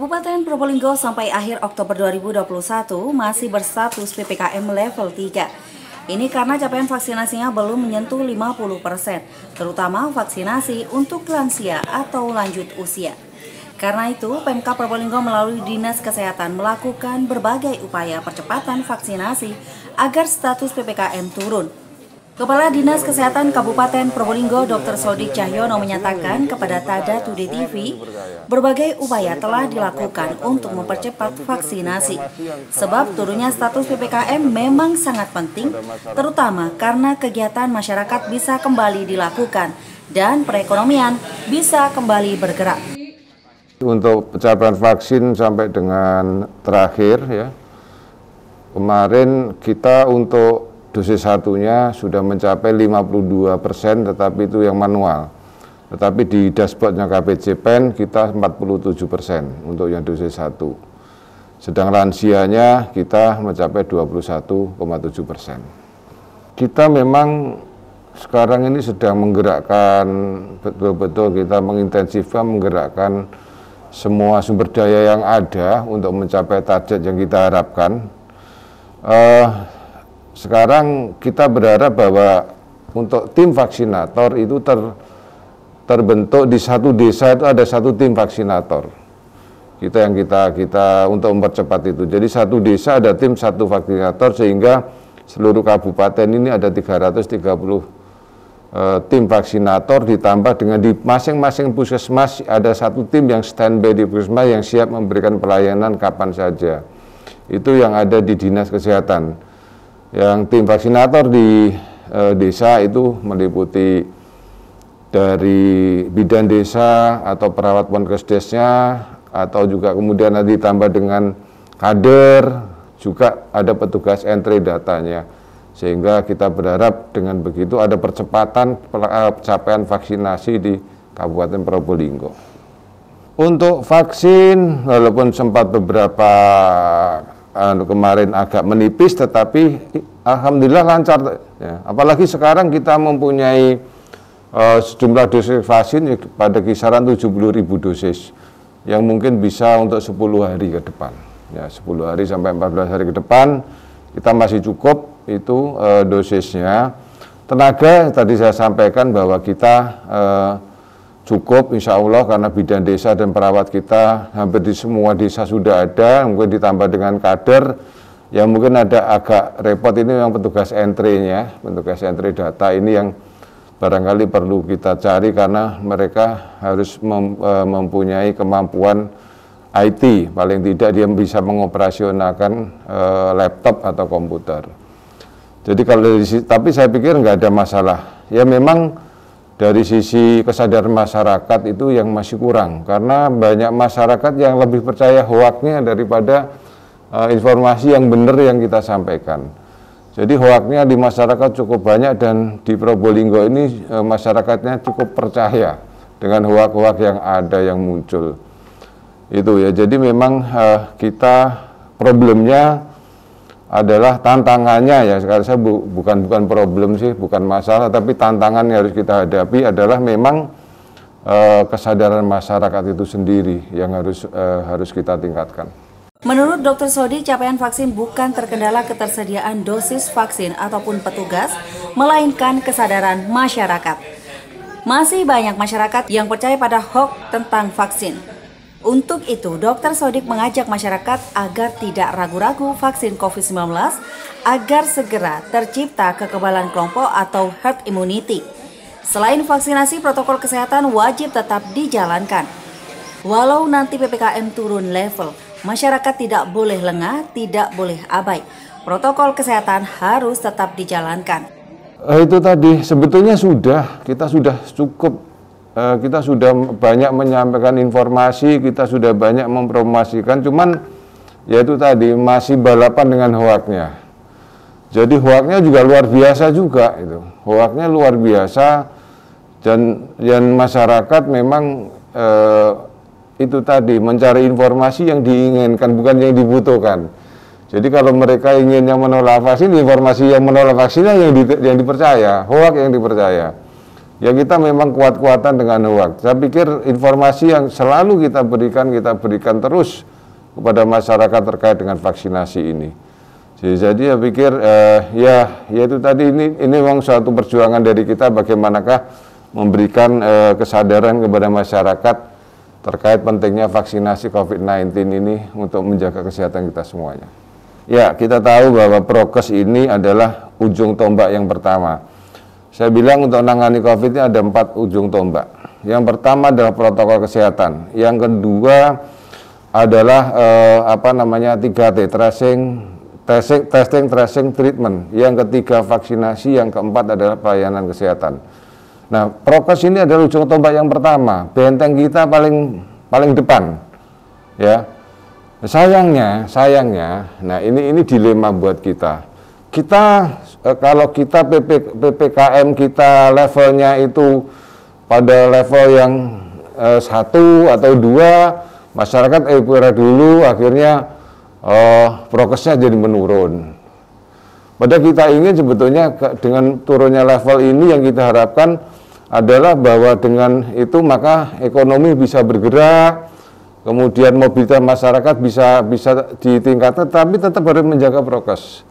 Kabupaten Probolinggo sampai akhir Oktober 2021 masih berstatus PPKM level 3. Ini karena capaian vaksinasinya belum menyentuh 50%, terutama vaksinasi untuk lansia atau lanjut usia. Karena itu, Pemkab Probolinggo melalui Dinas Kesehatan melakukan berbagai upaya percepatan vaksinasi agar status PPKM turun. Kepala Dinas Kesehatan Kabupaten Probolinggo Dr. Sodik Cahyono menyatakan kepada Tada Today TV, berbagai upaya telah dilakukan untuk mempercepat vaksinasi. Sebab turunnya status PPKM memang sangat penting, terutama karena kegiatan masyarakat bisa kembali dilakukan dan perekonomian bisa kembali bergerak. Untuk pencapaian vaksin sampai dengan terakhir ya, kemarin kita untuk dosis satunya sudah mencapai 52%, tetapi itu yang manual. Tetapi di dashboardnya KPCPEN kita 47% untuk yang dosis 1. Sedang lansianya kita mencapai 21,7%. Kita memang sekarang ini sedang menggerakkan, betul-betul kita mengintensifkan menggerakkan semua sumber daya yang ada untuk mencapai target yang kita harapkan. Sekarang kita berharap bahwa untuk tim vaksinator itu terbentuk di satu desa itu ada satu tim vaksinator. Kita untuk mempercepat itu. Jadi satu desa ada tim satu vaksinator sehingga seluruh kabupaten ini ada 330 tim vaksinator ditambah dengan di masing-masing puskesmas ada satu tim yang standby di puskesmas yang siap memberikan pelayanan kapan saja. Itu yang ada di Dinas Kesehatan. Yang tim vaksinator di desa itu meliputi dari bidan desa atau perawat ponkesdesnya, atau juga kemudian nanti ditambah dengan kader, juga ada petugas entry datanya. Sehingga kita berharap dengan begitu ada percepatan pencapaian vaksinasi di Kabupaten Probolinggo. Untuk vaksin, walaupun sempat beberapa kemarin agak menipis, tetapi alhamdulillah lancar ya. Apalagi sekarang kita mempunyai sejumlah dosis vaksin pada kisaran 70.000 dosis yang mungkin bisa untuk 10 hari ke depan ya, 10 hari sampai 14 hari ke depan kita masih cukup itu dosisnya. Tenaga tadi saya sampaikan bahwa kita cukup insya Allah karena bidan desa dan perawat kita hampir di semua desa sudah ada, mungkin ditambah dengan kader yang mungkin ada agak repot ini yang petugas entry-nya, petugas entry data ini yang barangkali perlu kita cari karena mereka harus mempunyai kemampuan IT, paling tidak dia bisa mengoperasionalkan laptop atau komputer. Jadi kalau tapi saya pikir nggak ada masalah. Ya memang dari sisi kesadaran masyarakat itu yang masih kurang, karena banyak masyarakat yang lebih percaya hoaknya daripada informasi yang benar yang kita sampaikan. Jadi hoaknya di masyarakat cukup banyak dan di Probolinggo ini masyarakatnya cukup percaya dengan hoak-hoak yang ada yang muncul. Itu ya, jadi memang kita problemnya adalah tantangannya ya, sekarang saya bukan problem sih, bukan masalah, tapi tantangan yang harus kita hadapi adalah memang kesadaran masyarakat itu sendiri yang harus kita tingkatkan. Menurut Dr. Sodik, capaian vaksin bukan terkendala ketersediaan dosis vaksin ataupun petugas, melainkan kesadaran masyarakat. Masih banyak masyarakat yang percaya pada hoax tentang vaksin. Untuk itu, Dr. Sodik mengajak masyarakat agar tidak ragu-ragu vaksin COVID-19 agar segera tercipta kekebalan kelompok atau herd immunity. Selain vaksinasi, protokol kesehatan wajib tetap dijalankan. Walau nanti PPKM turun level, masyarakat tidak boleh lengah, tidak boleh abai. Protokol kesehatan harus tetap dijalankan. Itu tadi, sebetulnya kita sudah cukup. Kita sudah banyak menyampaikan informasi, kita sudah banyak mempromosikan, cuman ya itu tadi masih balapan dengan hoaknya. Jadi hoaknya juga luar biasa juga itu. Hoaknya luar biasa dan masyarakat memang itu tadi mencari informasi yang diinginkan bukan yang dibutuhkan. Jadi kalau mereka ingin yang menolak vaksin, informasi yang menolak vaksinnya yang dipercaya, hoak yang dipercaya. ya kita memang kuat-kuatan dengan hoax. Saya pikir informasi yang selalu kita berikan terus kepada masyarakat terkait dengan vaksinasi ini. Jadi saya pikir ya itu tadi ini memang suatu perjuangan dari kita bagaimanakah memberikan kesadaran kepada masyarakat terkait pentingnya vaksinasi COVID-19 ini untuk menjaga kesehatan kita semuanya. Ya, kita tahu bahwa prokes ini adalah ujung tombak yang pertama. Saya bilang untuk menangani COVID ini ada 4 ujung tombak. Yang pertama adalah protokol kesehatan. Yang kedua adalah 3T, testing, tracing, treatment. Yang ketiga vaksinasi, yang keempat adalah pelayanan kesehatan. Nah, prokes ini adalah ujung tombak yang pertama, benteng kita paling depan, ya. Sayangnya, nah ini dilema buat kita. Kalau kita PPKM kita levelnya itu pada level yang 1 atau 2, masyarakat euforia dulu, akhirnya prokesnya jadi menurun. Padahal kita ingin sebetulnya dengan turunnya level ini yang kita harapkan adalah bahwa dengan itu maka ekonomi bisa bergerak, kemudian mobilitas masyarakat bisa ditingkatkan, tapi tetap harus menjaga prokes.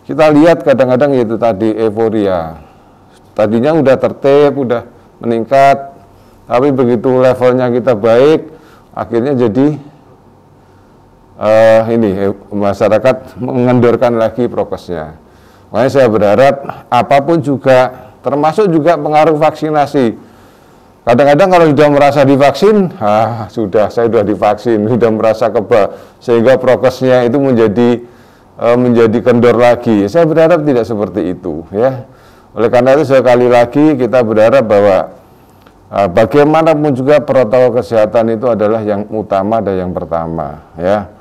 Kita lihat kadang-kadang itu tadi euforia. Tadinya udah tertib, udah meningkat, tapi begitu levelnya kita baik, akhirnya jadi masyarakat mengendorkan lagi prokesnya. Makanya saya berharap apapun juga, termasuk juga pengaruh vaksinasi. Kadang-kadang kalau sudah merasa divaksin, saya sudah divaksin, sudah merasa kebal, sehingga prokesnya itu menjadi kendor lagi. Saya berharap tidak seperti itu, ya. Oleh karena itu sekali lagi kita berharap bahwa bagaimanapun juga protokol kesehatan itu adalah yang utama dan yang pertama, ya.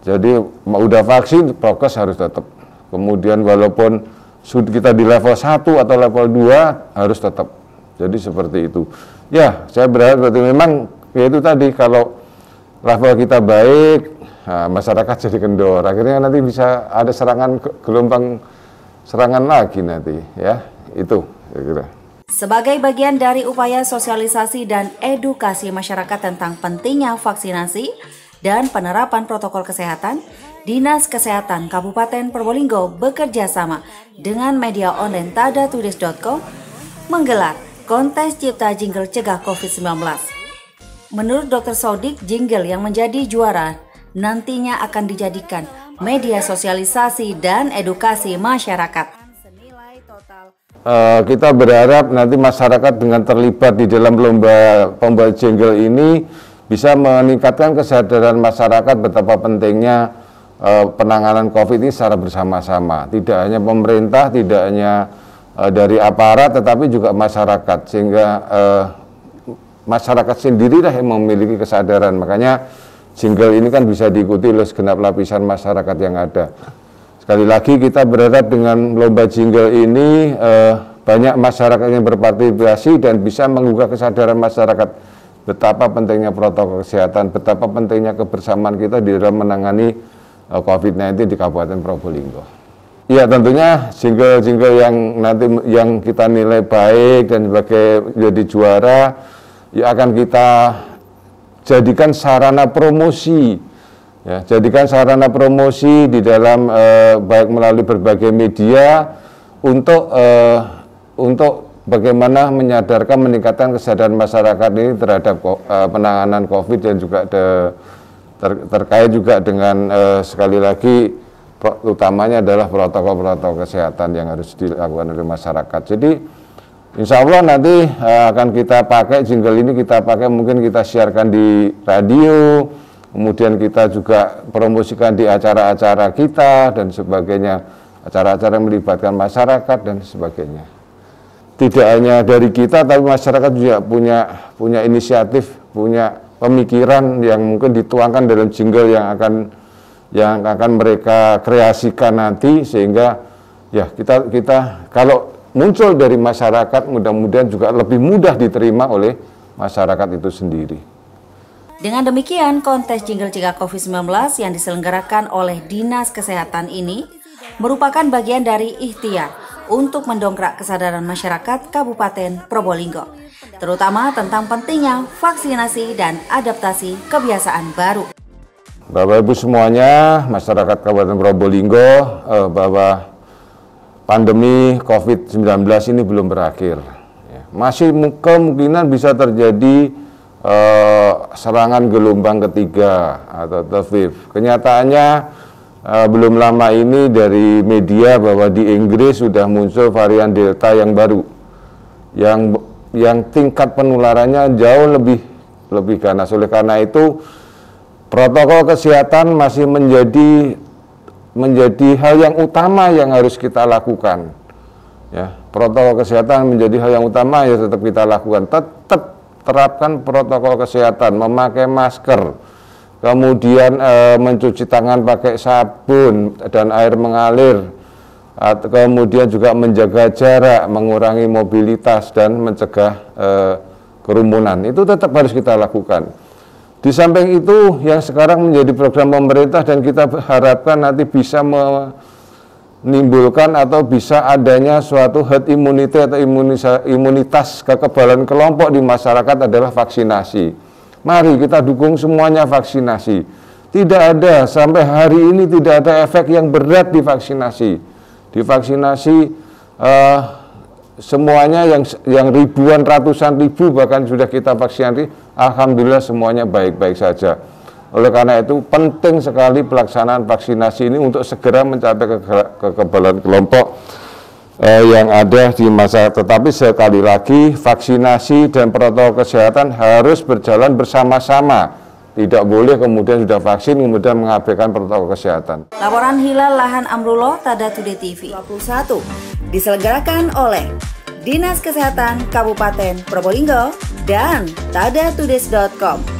Jadi udah vaksin, prokes harus tetap. Kemudian walaupun kita di level 1 atau level 2 harus tetap. Jadi seperti itu. Ya, saya berharap berarti memang ya itu tadi, kalau level kita baik, masyarakat jadi kendor. Akhirnya nanti bisa ada gelombang serangan lagi nanti, ya. Itu kira-kira. Sebagai bagian dari upaya sosialisasi dan edukasi masyarakat tentang pentingnya vaksinasi dan penerapan protokol kesehatan, Dinas Kesehatan Kabupaten Probolinggo bekerja sama dengan media online tadatulis.com menggelar kontes cipta jingle cegah COVID-19. Menurut Dr. Sodik, jingle yang menjadi juara nantinya akan dijadikan media sosialisasi dan edukasi masyarakat. Kita berharap nanti masyarakat dengan terlibat di dalam lomba pembuat jingle ini bisa meningkatkan kesadaran masyarakat betapa pentingnya penanganan COVID ini secara bersama-sama. Tidak hanya pemerintah, tidak hanya dari aparat, tetapi juga masyarakat, sehingga masyarakat sendirilah yang memiliki kesadaran. Makanya jingle ini kan bisa diikuti oleh segenap lapisan masyarakat yang ada. Sekali lagi kita berharap dengan lomba jingle ini banyak masyarakat yang berpartisipasi dan bisa menggugah kesadaran masyarakat betapa pentingnya protokol kesehatan, betapa pentingnya kebersamaan kita di dalam menangani COVID-19 di Kabupaten Probolinggo. Ya, tentunya jingle-jingle yang kita nilai baik dan sebagai jadi juara ya akan kita jadikan sarana promosi, ya, jadikan sarana promosi di dalam baik melalui berbagai media untuk bagaimana menyadarkan, meningkatkan kesadaran masyarakat ini terhadap penanganan COVID dan juga terkait juga dengan sekali lagi utamanya adalah protokol-protokol kesehatan yang harus dilakukan oleh masyarakat. Jadi insya Allah nanti akan kita pakai jingle ini, mungkin kita siarkan di radio, kemudian kita juga promosikan di acara-acara kita dan sebagainya, acara-acara yang melibatkan masyarakat dan sebagainya. Tidak hanya dari kita, tapi masyarakat juga punya inisiatif, punya pemikiran yang mungkin dituangkan dalam jingle yang akan mereka kreasikan nanti, sehingga ya kita kalau muncul dari masyarakat mudah-mudahan juga lebih mudah diterima oleh masyarakat itu sendiri. Dengan demikian, kontes jingle cegah COVID-19 yang diselenggarakan oleh Dinas Kesehatan ini merupakan bagian dari ikhtiar untuk mendongkrak kesadaran masyarakat Kabupaten Probolinggo, terutama tentang pentingnya vaksinasi dan adaptasi kebiasaan baru. Bapak Ibu semuanya, masyarakat Kabupaten Probolinggo, bahwa pandemi COVID-19 ini belum berakhir. Masih kemungkinan bisa terjadi serangan gelombang ketiga atau third wave. Kenyataannya belum lama ini dari media bahwa di Inggris sudah muncul varian Delta yang baru, yang tingkat penularannya jauh lebih ganas. Oleh karena itu protokol kesehatan masih menjadi hal yang utama yang harus kita lakukan. Ya, protokol kesehatan menjadi hal yang utama yang tetap kita lakukan. Tetap terapkan protokol kesehatan, memakai masker, kemudian mencuci tangan pakai sabun dan air mengalir, kemudian juga menjaga jarak, mengurangi mobilitas dan mencegah kerumunan. Itu tetap harus kita lakukan. Di samping itu yang sekarang menjadi program pemerintah dan kita harapkan nanti bisa menimbulkan atau bisa adanya suatu herd immunity atau imunitas kekebalan kelompok di masyarakat adalah vaksinasi. Mari kita dukung semuanya vaksinasi. Tidak ada, sampai hari ini tidak ada efek yang berat di vaksinasi. Di vaksinasi semuanya yang ribuan, ratusan ribu bahkan sudah kita vaksinasi, alhamdulillah semuanya baik-baik saja. Oleh karena itu penting sekali pelaksanaan vaksinasi ini untuk segera mencapai kekebalan kelompok yang ada di masyarakat. Tetapi sekali lagi vaksinasi dan protokol kesehatan harus berjalan bersama-sama. Tidak boleh kemudian sudah vaksin kemudian mengabaikan protokol kesehatan. Laporan Hilal Lahan Amrullah, Tada Today TV 21 diselenggarakan oleh Dinas Kesehatan Kabupaten Probolinggo dan tadatodays.com.